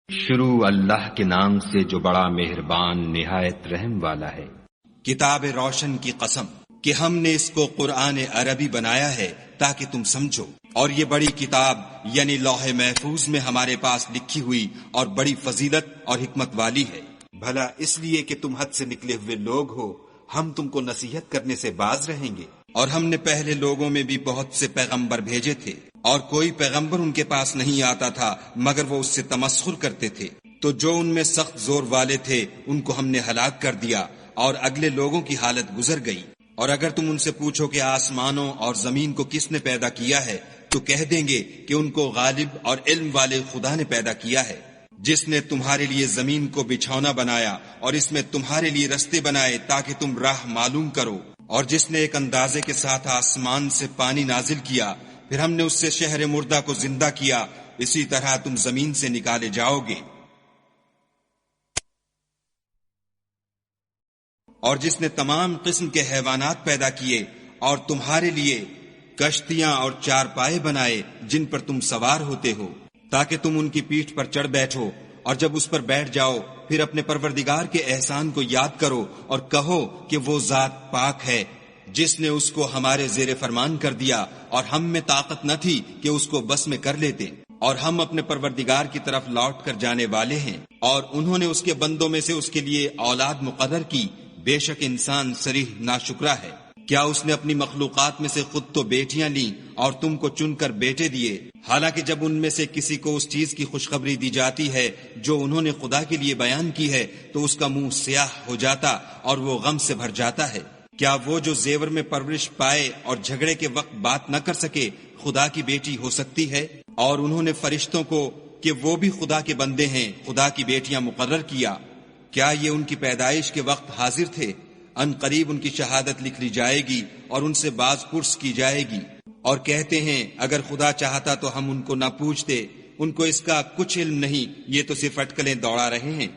شروع اللہ کے نام سے جو بڑا مہربان نہایت رحم والا ہے۔ کتاب روشن کی قسم کہ ہم نے اس کو قرآن عربی بنایا ہے تاکہ تم سمجھو، اور یہ بڑی کتاب یعنی لوح محفوظ میں ہمارے پاس لکھی ہوئی اور بڑی فضیلت اور حکمت والی ہے۔ بھلا اس لیے کہ تم حد سے نکلے ہوئے لوگ ہو، ہم تم کو نصیحت کرنے سے باز رہیں گے۔ اور ہم نے پہلے لوگوں میں بھی بہت سے پیغمبر بھیجے تھے، اور کوئی پیغمبر ان کے پاس نہیں آتا تھا مگر وہ اس سے تمسخر کرتے تھے، تو جو ان میں سخت زور والے تھے ان کو ہم نے ہلاک کر دیا، اور اگلے لوگوں کی حالت گزر گئی۔ اور اگر تم ان سے پوچھو کہ آسمانوں اور زمین کو کس نے پیدا کیا ہے، تو کہہ دیں گے کہ ان کو غالب اور علم والے خدا نے پیدا کیا ہے، جس نے تمہارے لیے زمین کو بچھونا بنایا اور اس میں تمہارے لیے رستے بنائے تاکہ تم راہ معلوم کرو، اور جس نے ایک اندازے کے ساتھ آسمان سے پانی نازل کیا، پھر ہم نے اس سے شہر مردہ کو زندہ کیا، اسی طرح تم زمین سے نکالے جاؤ گے۔ اور جس نے تمام قسم کے حیوانات پیدا کیے اور تمہارے لیے کشتیاں اور چارپائے بنائے جن پر تم سوار ہوتے ہو تاکہ تم ان کی پیٹھ پر چڑھ بیٹھو، اور جب اس پر بیٹھ جاؤ پھر اپنے پروردگار کے احسان کو یاد کرو اور کہو کہ وہ ذات پاک ہے جس نے اس کو ہمارے زیر فرمان کر دیا، اور ہم میں طاقت نہ تھی کہ اس کو بس میں کر لیتے، اور ہم اپنے پروردگار کی طرف لوٹ کر جانے والے ہیں۔ اور انہوں نے اس کے بندوں میں سے اس کے لیے اولاد مقرر کی، بے شک انسان صریح ناشکرا ہے۔ کیا اس نے اپنی مخلوقات میں سے خود تو بیٹیاں لیں اور تم کو چن کر بیٹے دیے، حالانکہ جب ان میں سے کسی کو اس چیز کی خوشخبری دی جاتی ہے جو انہوں نے خدا کے لیے بیان کی ہے تو اس کا منہ سیاہ ہو جاتا اور وہ غم سے بھر جاتا ہے۔ کیا وہ جو زیور میں پرورش پائے اور جھگڑے کے وقت بات نہ کر سکے خدا کی بیٹی ہو سکتی ہے؟ اور انہوں نے فرشتوں کو کہ وہ بھی خدا کے بندے ہیں خدا کی بیٹیاں مقرر کیا۔ کیا یہ ان کی پیدائش کے وقت حاضر تھے؟ ان قریب ان کی شہادت لکھ لی جائے گی اور ان سے باز پرس کی جائے گی، اور کہتے ہیں اگر خدا چاہتا تو ہم ان کو نہ پوچھتے، ان کو اس کا کچھ علم نہیں، یہ تو صرف اٹکلیں دوڑا رہے ہیں۔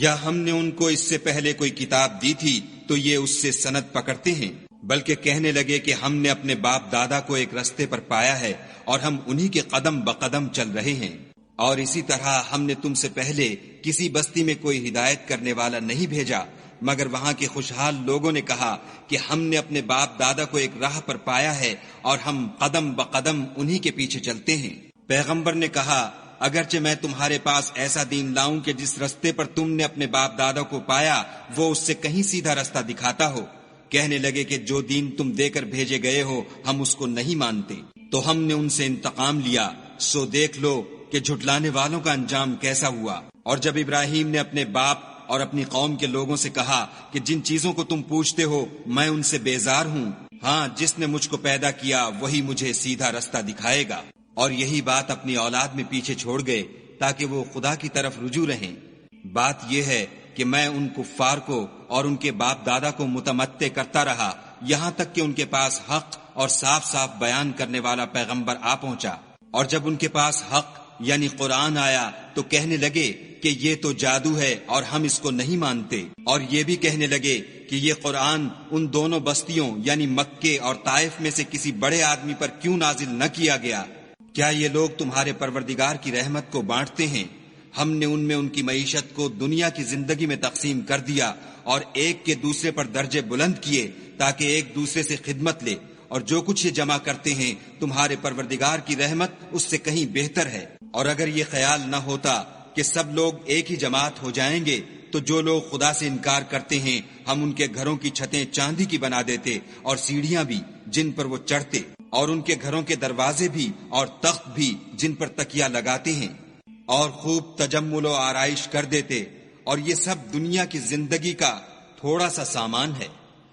یا ہم نے ان کو اس سے پہلے کوئی کتاب دی تھی تو یہ اس سے سند پکڑتے ہیں، بلکہ کہنے لگے کہ ہم نے اپنے باپ دادا کو ایک رستے پر پایا ہے اور ہم انہی کے قدم بقدم چل رہے ہیں۔ اور اسی طرح ہم نے تم سے پہلے کسی بستی میں کوئی ہدایت کرنے والا نہیں بھیجا مگر وہاں کے خوشحال لوگوں نے کہا کہ ہم نے اپنے باپ دادا کو ایک راہ پر پایا ہے اور ہم قدم بقدم انہی کے پیچھے چلتے ہیں۔ پیغمبر نے کہا اگرچہ میں تمہارے پاس ایسا دین لاؤں کہ جس رستے پر تم نے اپنے باپ دادا کو پایا وہ اس سے کہیں سیدھا رستہ دکھاتا ہو، کہنے لگے کہ جو دین تم دے کر بھیجے گئے ہو ہم اس کو نہیں مانتے، تو ہم نے ان سے انتقام لیا، سو دیکھ لو کہ جھٹلانے والوں کا انجام کیسا ہوا۔ اور جب ابراہیم نے اپنے باپ اور اپنی قوم کے لوگوں سے کہا کہ جن چیزوں کو تم پوچھتے ہو میں ان سے بیزار ہوں، ہاں جس نے مجھ کو پیدا کیا وہی مجھے سیدھا رستہ دکھائے گا، اور یہی بات اپنی اولاد میں پیچھے چھوڑ گئے تاکہ وہ خدا کی طرف رجوع رہیں۔ بات یہ ہے کہ میں ان کفار کو اور ان کے باپ دادا کو متمتع کرتا رہا یہاں تک کہ ان کے پاس حق اور صاف صاف بیان کرنے والا پیغمبر آ پہنچا، اور جب ان کے پاس حق یعنی قرآن آیا تو کہنے لگے کہ یہ تو جادو ہے اور ہم اس کو نہیں مانتے، اور یہ بھی کہنے لگے کہ یہ قرآن ان دونوں بستیوں یعنی مکے اور طائف میں سے کسی بڑے آدمی پر کیوں نازل نہ کیا گیا؟ کیا یہ لوگ تمہارے پروردگار کی رحمت کو بانٹتے ہیں؟ ہم نے ان میں ان کی معیشت کو دنیا کی زندگی میں تقسیم کر دیا اور ایک کے دوسرے پر درجے بلند کیے تاکہ ایک دوسرے سے خدمت لے، اور جو کچھ یہ جمع کرتے ہیں تمہارے پروردگار کی رحمت اس سے کہیں بہتر ہے۔ اور اگر یہ خیال نہ ہوتا کہ سب لوگ ایک ہی جماعت ہو جائیں گے تو جو لوگ خدا سے انکار کرتے ہیں ہم ان کے گھروں کی چھتیں چاندی کی بنا دیتے اور سیڑھیاں بھی جن پر وہ چڑھتے، اور ان کے گھروں کے دروازے بھی اور تخت بھی جن پر تکیہ لگاتے ہیں، اور خوب تجمل و آرائش کر دیتے، اور یہ سب دنیا کی زندگی کا تھوڑا سا سامان ہے،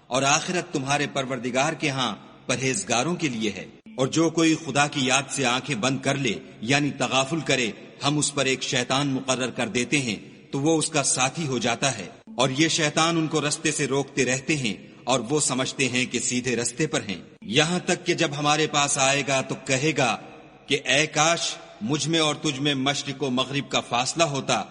اور آخرت تمہارے پروردگار کے ہاں پرہیزگاروں کے لیے ہے۔ اور جو کوئی خدا کی یاد سے آنکھیں بند کر لے یعنی تغافل کرے ہم اس پر ایک شیطان مقرر کر دیتے ہیں تو وہ اس کا ساتھی ہو جاتا ہے، اور یہ شیطان ان کو رستے سے روکتے رہتے ہیں اور وہ سمجھتے ہیں کہ سیدھے رستے پر ہیں، یہاں تک کہ جب ہمارے پاس آئے گا تو کہے گا کہ اے کاش مجھ میں اور تجھ میں مشرق و مغرب کا فاصلہ ہوتا،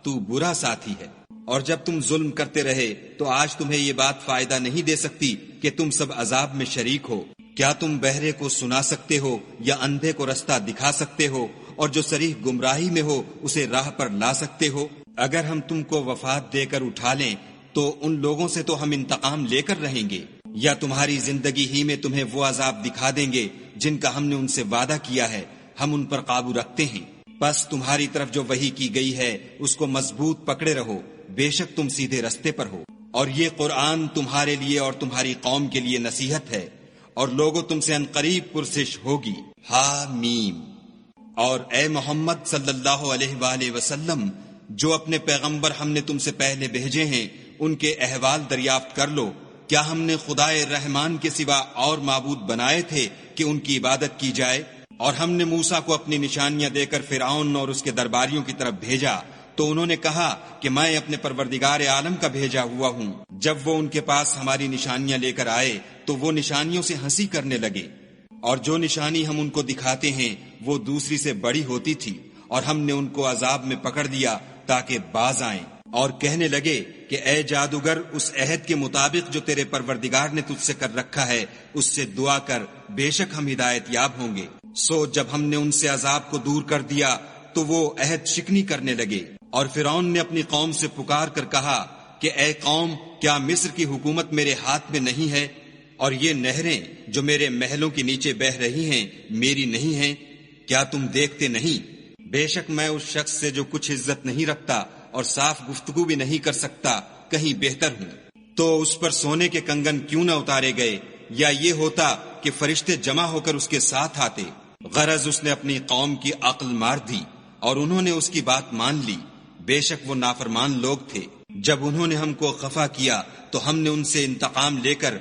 تو برا ساتھی ہے۔ اور جب تم ظلم کرتے رہے تو آج تمہیں یہ بات فائدہ نہیں دے سکتی کہ تم سب عذاب میں شریک ہو۔ کیا تم بہرے کو سنا سکتے ہو یا اندھے کو رستہ دکھا سکتے ہو؟ اور جو صریح گمراہی میں ہو اسے راہ پر لا سکتے ہو؟ اگر ہم تم کو وفات دے کر اٹھا لیں تو ان لوگوں سے تو ہم انتقام لے کر رہیں گے، یا تمہاری زندگی ہی میں تمہیں وہ عذاب دکھا دیں گے جن کا ہم نے ان سے وعدہ کیا ہے، ہم ان پر قابو رکھتے ہیں۔ بس تمہاری طرف جو وحی کی گئی ہے اس کو مضبوط پکڑے رہو، بے شک تم سیدھے رستے پر ہو۔ اور یہ قرآن تمہارے لیے اور تمہاری قوم کے لیے نصیحت ہے، اور لوگوں تم سے عنقریب پرسش ہوگی۔ حامیم۔ اور اے محمد صلی اللہ علیہ وآلہ وسلم، جو اپنے پیغمبر ہم نے تم سے پہلے بھیجے ہیں ان کے احوال دریافت کر لو۔ کیا ہم نے خدائے رحمان کے سوا اور معبود بنائے تھے کہ ان کی عبادت کی جائے؟ اور ہم نے موسیٰ کو اپنی نشانیاں دے کر فرعون اور اس کے درباریوں کی طرف بھیجا، تو انہوں نے کہا کہ میں اپنے پروردگار عالم کا بھیجا ہوا ہوں۔ جب وہ ان کے پاس ہماری نشانیاں لے کر آئے تو وہ نشانیوں سے ہنسی کرنے لگے، اور جو نشانی ہم ان کو دکھاتے ہیں وہ دوسری سے بڑی ہوتی تھی، اور ہم نے ان کو عذاب میں پکڑ دیا تاکہ باز آئیں، اور کہنے لگے کہ اے جادوگر، اس عہد کے مطابق جو تیرے پروردگار نے تجھ سے کر رکھا ہے اس سے دعا کر، بے شک ہم ہدایت یاب ہوں گے۔ سو جب ہم نے ان سے عذاب کو دور کر دیا تو وہ عہد شکنی کرنے لگے، اور فرعون نے اپنی قوم سے پکار کر کہا کہ اے قوم، کیا مصر کی حکومت میرے ہاتھ میں نہیں ہے، اور یہ نہریں جو میرے محلوں کے نیچے بہہ رہی ہیں میری نہیں ہیں؟ کیا تم دیکھتے نہیں؟ بے شک میں اس شخص سے جو کچھ عزت نہیں رکھتا اور صاف گفتگو بھی نہیں کر سکتا کہیں بہتر ہوں۔ تو اس پر سونے کے کنگن کیوں نہ اتارے گئے، یا یہ ہوتا کہ فرشتے جمع ہو کر اس کے ساتھ آتے؟ غرض اس نے اپنی قوم کی عقل مار دی اور انہوں نے اس کی بات مان لی، بے شک وہ نافرمان لوگ تھے۔ جب انہوں نے ہم کو خفا کیا تو ہم نے ان سے انتقام لے کر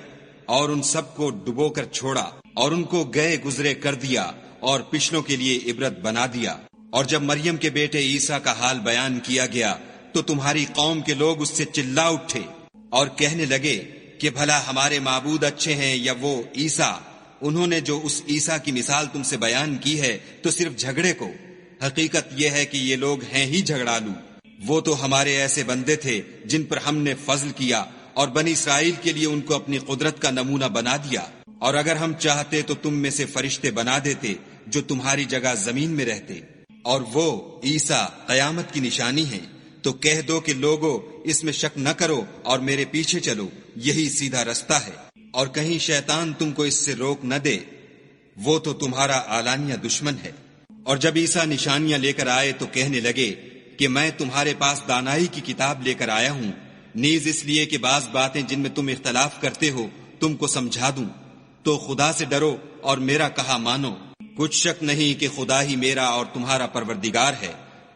اور ان سب کو ڈبو کر چھوڑا، اور ان کو گئے گزرے کر دیا اور پچھلوں کے لیے عبرت بنا دیا۔ اور جب مریم کے بیٹے عیسیٰ کا حال بیان کیا گیا تو تمہاری قوم کے لوگ اس سے چلا اٹھے اور کہنے لگے کہ بھلا ہمارے معبود اچھے ہیں یا وہ عیسیٰ؟ انہوں نے جو اس عیسیٰ کی مثال تم سے بیان کی ہے تو صرف جھگڑے کو۔ حقیقت یہ ہے کہ یہ لوگ ہیں ہی جھگڑالو۔ وہ تو ہمارے ایسے بندے تھے جن پر ہم نے فضل کیا، اور بنی اسرائیل کے لیے ان کو اپنی قدرت کا نمونہ بنا دیا۔ اور اگر ہم چاہتے تو تم میں سے فرشتے بنا دیتے جو تمہاری جگہ زمین میں رہتے، اور وہ عیسیٰ قیامت کی نشانی ہیں۔ تو کہہ دو کہ لوگو اس میں شک نہ کرو اور میرے پیچھے چلو، یہی سیدھا رستہ ہے، اور کہیں شیطان تم کو اس سے روک نہ دے، وہ تو تمہارا اعلانیہ دشمن ہے۔ اور جب عیسیٰ نشانیاں لے کر آئے تو کہنے لگے کہ میں تمہارے پاس دانائی کی کتاب لے کر آیا ہوں، نیز اس لیے کہ بعض باتیں جن میں تم اختلاف کرتے ہو تم کو سمجھا دوں۔ تو خدا سے ڈرو اور میرا کہا مانو، کچھ شک نہیں کہ خدا ہی میرا اور تمہارا پروردگار ہے،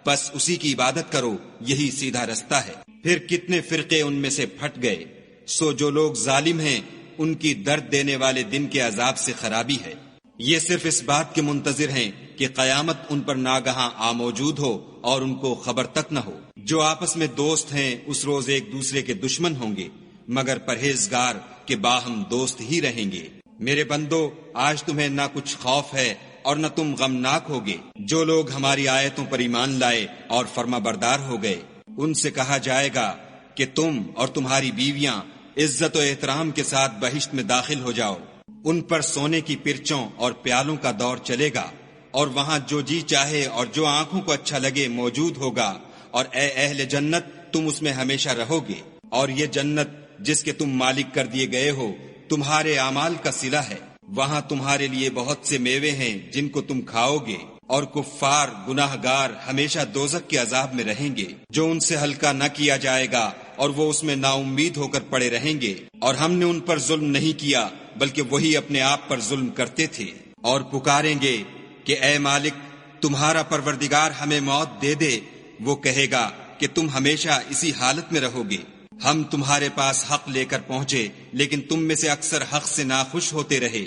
بس اسی کی عبادت کرو، یہی سیدھا رستہ ہے۔ پھر کتنے فرقے ان میں سے پھٹ گئے۔ سو جو لوگ ظالم ہیں ان کی درد دینے والے دن کے عذاب سے خرابی ہے۔ یہ صرف اس بات کے منتظر ہیں کہ قیامت ان پر ناگہاں آ موجود ہو اور ان کو خبر تک نہ ہو۔ جو آپس میں دوست ہیں اس روز ایک دوسرے کے دشمن ہوں گے، مگر پرہیزگار کے باہم دوست ہی رہیں گے۔ میرے بندو، آج تمہیں نہ کچھ خوف ہے اور نہ تم غمناک ہوگے۔ جو لوگ ہماری آیتوں پر ایمان لائے اور فرما بردار ہو گئے، ان سے کہا جائے گا کہ تم اور تمہاری بیویاں عزت و احترام کے ساتھ بہشت میں داخل ہو جاؤ۔ ان پر سونے کی پرچوں اور پیالوں کا دور چلے گا، اور وہاں جو جی چاہے اور جو آنکھوں کو اچھا لگے موجود ہوگا، اور اے اہل جنت تم اس میں ہمیشہ رہو گے۔ اور یہ جنت جس کے تم مالک کر دیے گئے ہو تمہارے اعمال کا صلہ ہے، وہاں تمہارے لیے بہت سے میوے ہیں جن کو تم کھاؤ گے، اور کفار گناہ گار ہمیشہ دوزخ کے عذاب میں رہیں گے جو ان سے ہلکا نہ کیا جائے گا، اور وہ اس میں نا امید ہو کر پڑے رہیں گے۔ اور ہم نے ان پر ظلم نہیں کیا بلکہ وہی اپنے آپ پر ظلم کرتے تھے۔ اور پکاریں گے کہ اے مالک تمہارا پروردگار ہمیں موت دے دے، وہ کہے گا کہ تم ہمیشہ اسی حالت میں رہو گے۔ ہم تمہارے پاس حق لے کر پہنچے لیکن تم میں سے اکثر حق سے ناخوش ہوتے رہے۔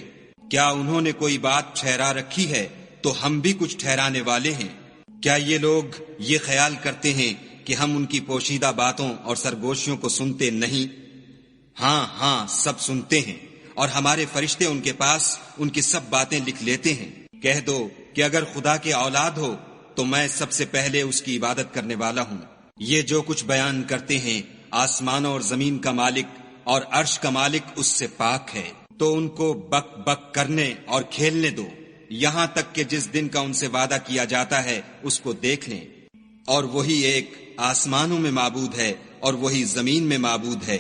کیا انہوں نے کوئی بات ٹھہرا رکھی ہے تو ہم بھی کچھ ٹھہرانے والے ہیں۔ کیا یہ لوگ یہ خیال کرتے ہیں کہ ہم ان کی پوشیدہ باتوں اور سرگوشیوں کو سنتے نہیں؟ ہاں ہاں سب سنتے ہیں، اور ہمارے فرشتے ان کے پاس ان کی سب باتیں لکھ لیتے ہیں۔ کہہ دو کہ اگر خدا کی اولاد ہو تو میں سب سے پہلے اس کی عبادت کرنے والا ہوں۔ یہ جو کچھ بیان کرتے ہیں آسمانوں اور زمین کا مالک اور عرش کا مالک اس سے پاک ہے، تو ان کو بک بک کرنے اور کھیلنے دو۔ یہاں تک کہ جس دن کا ان سے وعدہ کیا جاتا ہے اس کو دیکھ لیں، اور وہی ایک آسمانوں میں معبود ہے اور وہی زمین میں معبود ہے،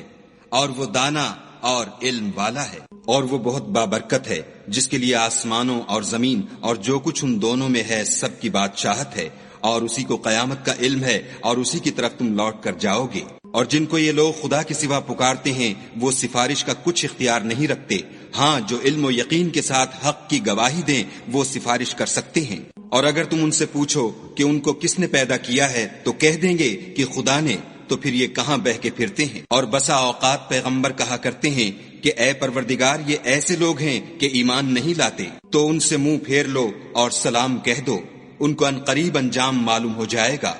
اور وہ دانا اور علم والا ہے، اور وہ بہت بابرکت ہے، جس کے لیے آسمانوں اور زمین اور جو کچھ ان دونوں میں ہے سب کی بادشاہت ہے، اور اسی کو قیامت کا علم ہے، اور اسی کی طرف تم لوٹ کر جاؤ گے۔ اور جن کو یہ لوگ خدا کے سوا پکارتے ہیں وہ سفارش کا کچھ اختیار نہیں رکھتے، ہاں جو علم و یقین کے ساتھ حق کی گواہی دیں وہ سفارش کر سکتے ہیں۔ اور اگر تم ان سے پوچھو کہ ان کو کس نے پیدا کیا ہے تو کہہ دیں گے کہ خدا نے، تو پھر یہ کہاں بہہ کے پھرتے ہیں۔ اور بسا اوقات پیغمبر کہا کرتے ہیں کہ اے پروردگار یہ ایسے لوگ ہیں کہ ایمان نہیں لاتے، تو ان سے منہ پھیر لو اور سلام کہہ دو، ان کو عنقریب انجام معلوم ہو جائے گا۔